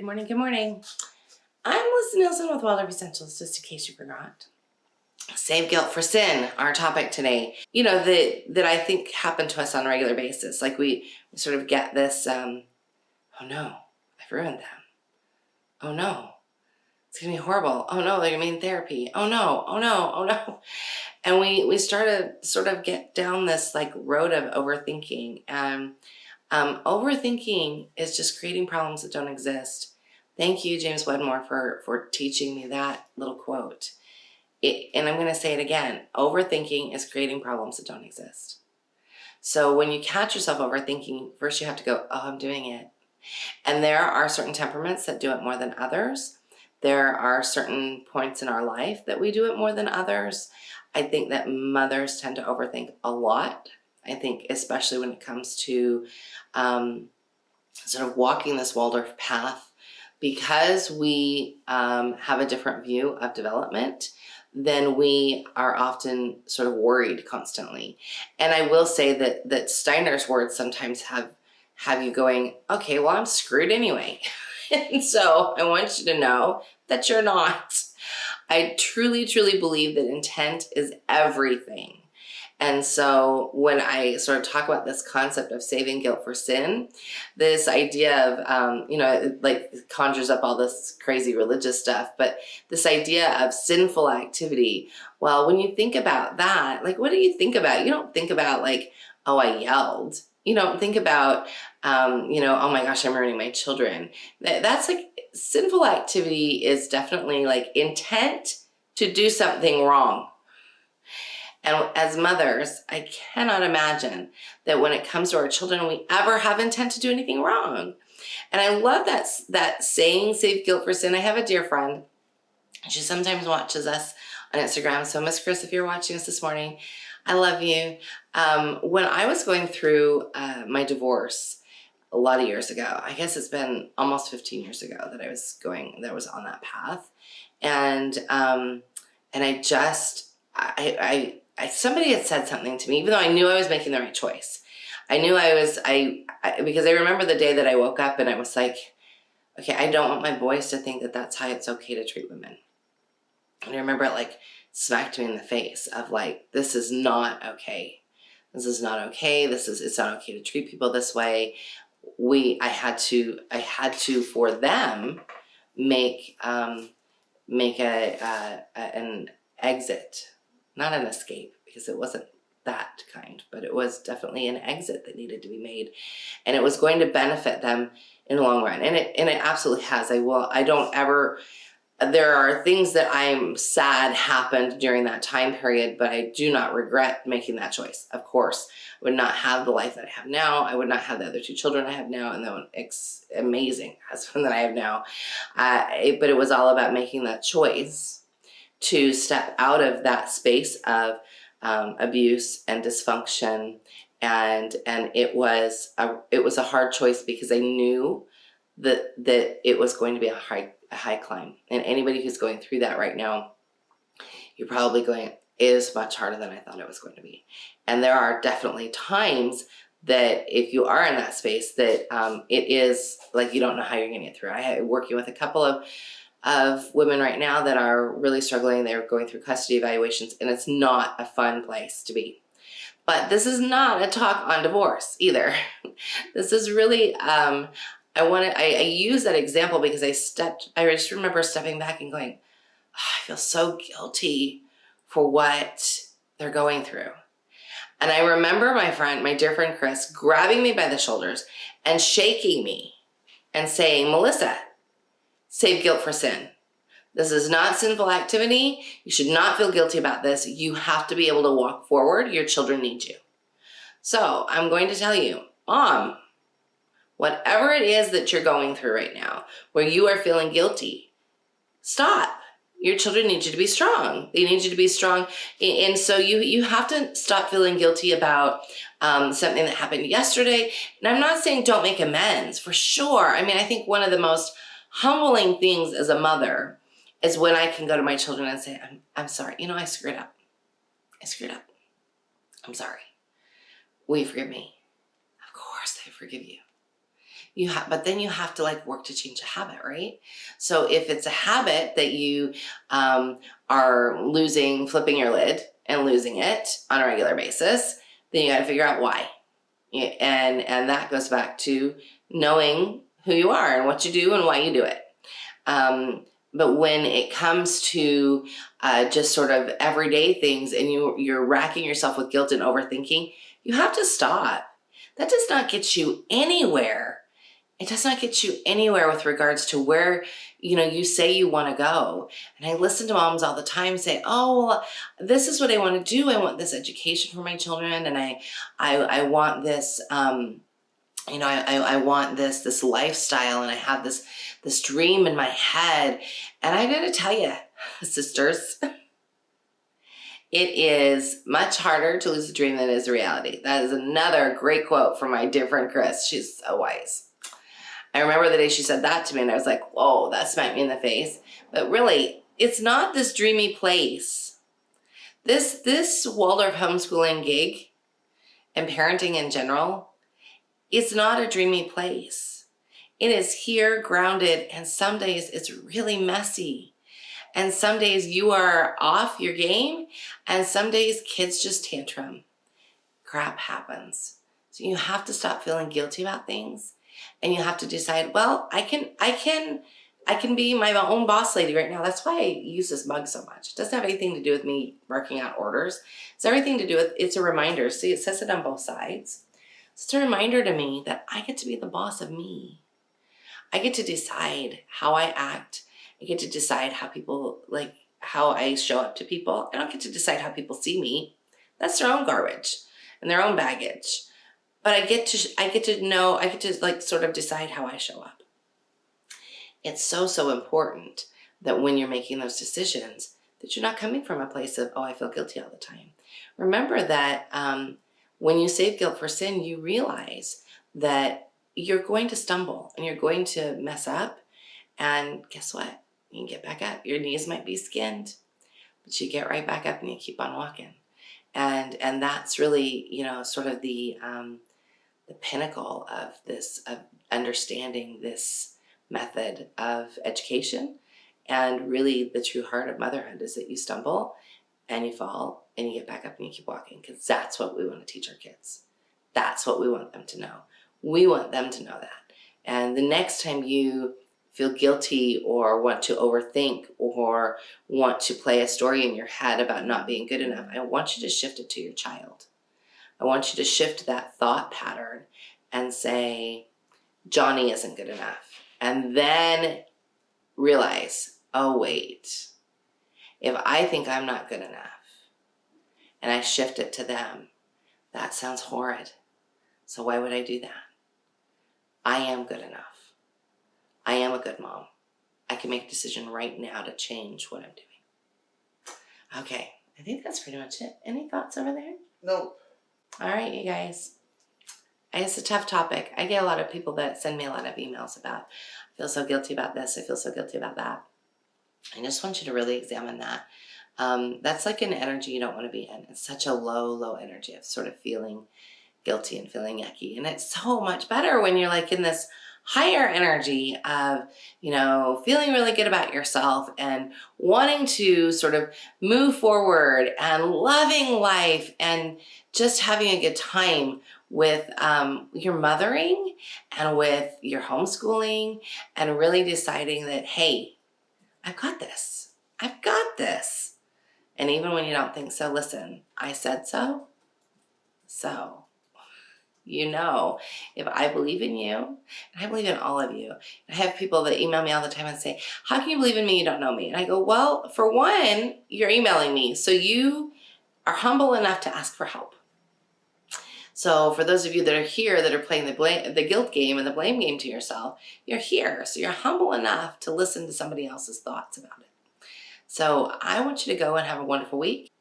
morning, good morning. I'm Melisa Nielsen with Waldorf Essentials, just in case you forgot. Save guilt for sin, our topic today. You know, that I think happen to us on a regular basis. Like we sort of get this, oh no, I've ruined them. Oh no, it's gonna be horrible. Oh no, they're gonna be in therapy. Oh no, oh no, oh no. And we start to sort of get down this like road of overthinking. Overthinking is just creating problems that don't exist. Thank you, James Wedmore, for teaching me that little quote. And I'm going to say it again. Overthinking is creating problems that don't exist. So when you catch yourself overthinking, first you have to go, oh, I'm doing it. And there are certain temperaments that do it more than others. There are certain points in our life that we do it more than others. I think that mothers tend to overthink a lot. I think especially when it comes to sort of walking this Waldorf path, because we have a different view of development, then we are often sort of worried constantly. And I will say that Steiner's words sometimes have you going, okay, well, I'm screwed anyway. And so I want you to know that you're not. I truly, truly believe that intent is everything. And so when I sort of talk about this concept of saving guilt for sin, this idea of, it like conjures up all this crazy religious stuff, but this idea of sinful activity, well, when you think about that, like, what do you think about? You don't think about like, oh, I yelled. You don't think about, oh my gosh, I'm ruining my children. That's like sinful activity is definitely like intent to do something wrong. And as mothers, I cannot imagine that when it comes to our children, we ever have intent to do anything wrong. And I love that saying, save guilt for sin. I have a dear friend. She sometimes watches us on Instagram. So Miss Chris, if you're watching us this morning, I love you. When I was going through my divorce a lot of years ago, I guess it's been almost 15 years ago that I was on that path. And somebody had said something to me, even though I knew I was making the right choice. I knew because I remember the day that I woke up and I was like, okay, I don't want my boys to think that that's how it's okay to treat women. And I remember it like smacked me in the face of like, this is not okay. This is not okay. It's not okay to treat people this way. I had to for them make an exit. Not an escape, because it wasn't that kind, but it was definitely an exit that needed to be made, and it was going to benefit them in the long run, and it absolutely has. There are things that I'm sad happened during that time period, but I do not regret making that choice. Of course, I would not have the life that I have now. I would not have the other two children I have now, and the amazing husband that I have now. But it was all about making that choice to step out of that space of abuse and dysfunction, and it was a hard choice, because I knew that it was going to be a high climb. And anybody who's going through that right now, you're probably going, it is much harder than I thought it was going to be. And there are definitely times that if you are in that space, that it is like you don't know how you're going to get through. I'm working with a couple of women right now that are really struggling. They're going through custody evaluations, and it's not a fun place to be. But this is not a talk on divorce either. This is really, I use that example because I just remember stepping back and going, oh, I feel so guilty for what they're going through. And I remember my dear friend Chris, grabbing me by the shoulders and shaking me and saying, Melissa, save guilt for sin. This is not sinful activity. You should not feel guilty about this. You have to be able to walk forward. Your children need you. So I'm going to tell you, Mom, whatever it is that you're going through right now, where you are feeling guilty, stop. Your children need you to be strong. They need you to be strong. And so you have to stop feeling guilty about something that happened yesterday. And I'm not saying don't make amends, for sure. I mean, I think one of the most humbling things as a mother is when I can go to my children and say, I'm sorry. I screwed up. I'm sorry. Will you forgive me? Of course I forgive you. but then you have to like work to change a habit, right? So if it's a habit that you are flipping your lid and losing it on a regular basis, then you got to figure out why. And that goes back to knowing who you are and what you do and why you do it. But when it comes to just sort of everyday things and you're racking yourself with guilt and overthinking, you have to stop. That does not get you anywhere. It does not get you anywhere with regards to where, you say you want to go. And I listen to moms all the time say, oh, well, this is what I want to do. I want this education for my children. And I want this, I want this lifestyle, and I have this dream in my head. And I got to tell you, sisters, it is much harder to lose a dream than it is a reality. That is another great quote from my dear friend Chris. She's so wise. I remember the day she said that to me, and I was like, whoa, that smacked me in the face. But really, it's not this dreamy place. This Waldorf homeschooling gig and parenting in general, it's not a dreamy place. It is here, grounded, and some days it's really messy. And some days you are off your game, and some days kids just tantrum. Crap happens. So you have to stop feeling guilty about things, and you have to decide, well, I can be my own boss lady right now. That's why I use this mug so much. It doesn't have anything to do with me working out orders. It's everything to do with, it's a reminder. See, it says it on both sides. It's a reminder to me that I get to be the boss of me. I get to decide how I act. I get to decide how I show up to people. I don't get to decide how people see me. That's their own garbage and their own baggage. But I get to sort of decide how I show up. It's so important that when you're making those decisions, that you're not coming from a place of, oh, I feel guilty all the time. Remember that when you save guilt for sin, you realize that you're going to stumble and you're going to mess up. And guess what? You can get back up. Your knees might be skinned, but you get right back up and you keep on walking. And that's really, sort of the pinnacle of this, of understanding this method of education. And really the true heart of motherhood is that you stumble and you fall and you get back up and you keep walking, because that's what we want to teach our kids. That's what we want them to know. We want them to know that. And the next time you feel guilty or want to overthink or want to play a story in your head about not being good enough, I want you to shift it to your child. I want you to shift that thought pattern and say, Johnny isn't good enough. And then realize, oh, wait, if I think I'm not good enough and I shift it to them, that sounds horrid. So why would I do that? I am good enough. I am a good mom. I can make a decision right now to change what I'm doing. Okay, I think that's pretty much it. Any thoughts over there? Nope. All right, you guys. It's a tough topic. I get a lot of people that send me a lot of emails about, I feel so guilty about this, I feel so guilty about that. I just want you to really examine that. That's like an energy you don't want to be in. It's such a low energy of sort of feeling guilty and feeling yucky. And it's so much better when you're like in this higher energy of, feeling really good about yourself and wanting to sort of move forward and loving life and just having a good time with your mothering and with your homeschooling, and really deciding that, hey, I've got this. I've got this. And even when you don't think so, listen, I said so. So, if I believe in you, and I believe in all of you. I have people that email me all the time and say, how can you believe in me? You don't know me. And I go, well, for one, you're emailing me. So you are humble enough to ask for help. So for those of you that are here that are playing the guilt game and the blame game to yourself, you're here. So you're humble enough to listen to somebody else's thoughts about it. So I want you to go and have a wonderful week.